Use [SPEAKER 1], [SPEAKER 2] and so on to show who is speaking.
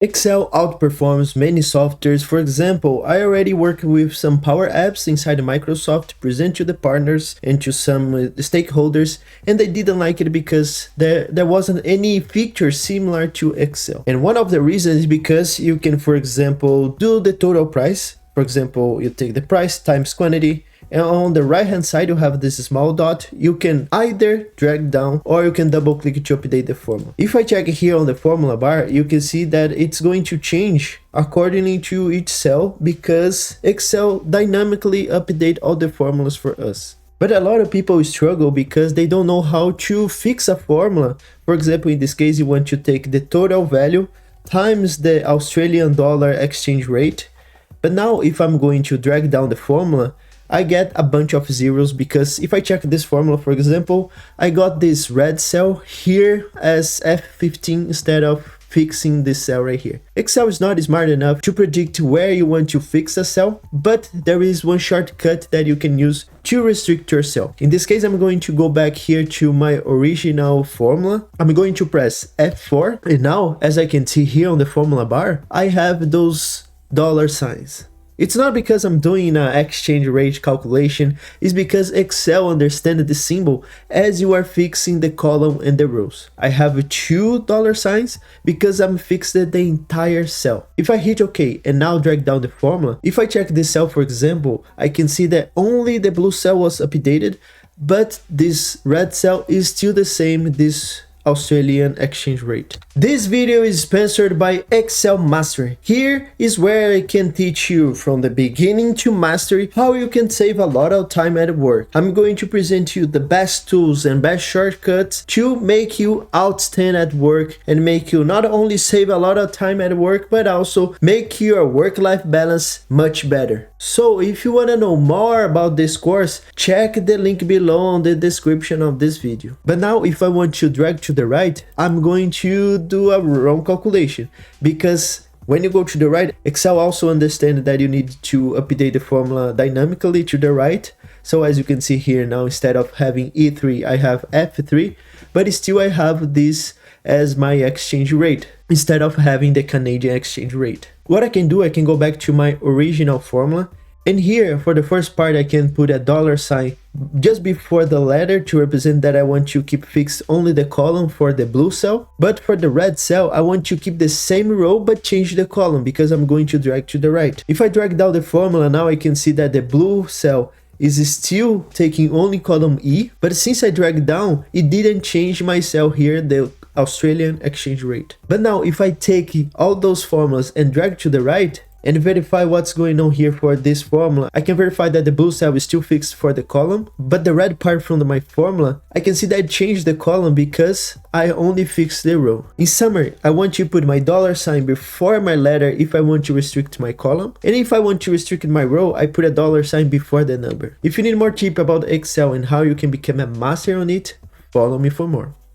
[SPEAKER 1] Excel outperforms many softwares. For example, I already work with some Power Apps inside Microsoft to present to the partners and to some stakeholders, and they didn't like it because there wasn't any feature similar to Excel. And one of the reasons is because you can, for example, do the total price. For example, you take the price times quantity, and on the right hand side you have this small dot. You can either drag down or you can double click to update the formula. If I check here on the formula bar, you can see that it's going to change accordingly to each cell because Excel dynamically update all the formulas for us. But a lot of people struggle because they don't know how to fix a formula. For example, in this case, you want to take the total value times the Australian dollar exchange rate. But now if I'm going to drag down the formula, I get a bunch of zeros because if I check this formula, for example, I got this red cell here as F15 instead of fixing this cell right here. Excel is not smart enough to predict where you want to fix a cell, but there is one shortcut that you can use to restrict your cell. In this case, I'm going to go back here to my original formula. I'm going to press F4, and now, as I can see here on the formula bar, I have those dollar signs. It's not because I'm doing an exchange rate calculation, it's because Excel understands the symbol as you are fixing the column and the rows. I have two dollar signs because I'm fixed the entire cell. If I hit OK and now drag down the formula, if I check this cell, for example, I can see that only the blue cell was updated, but this red cell is still the same, this Australian exchange rate. This video is sponsored by Excel Mastery. Here is where I can teach you from the beginning to mastery how you can save a lot of time at work. I'm going to present you the best tools and best shortcuts to make you outstand at work and make you not only save a lot of time at work, but also make your work-life balance much better. So if you want to know more about this course, check the link below in the description of this video. But now if I want to drag to the right, I'm going to do a wrong calculation because when you go to the right, Excel also understands that you need to update the formula dynamically to the right. So as you can see here now, instead of having E3, I have F3, but still I have this as my exchange rate instead of having the Canadian exchange rate. What I can do, I can go back to my original formula, and here for the first part I can put a dollar sign just before the letter to represent that I want to keep fixed only the column for the blue cell, but for the red cell I want to keep the same row but change the column because I'm going to drag to the right. If I drag down the formula, now I can see that the blue cell is still taking only column E, but since I dragged down, it didn't change my cell here, the Australian exchange rate. But now if I take all those formulas and drag to the right and verify what's going on here for this formula, I can verify that the blue cell is still fixed for the column, but the red part from my formula, I can see that I changed the column because I only fixed the row. In summary, I want to put my dollar sign before my letter if I want to restrict my column, and if I want to restrict my row, I put a dollar sign before the number. If you need more tip about Excel and how you can become a master on it, follow me for more.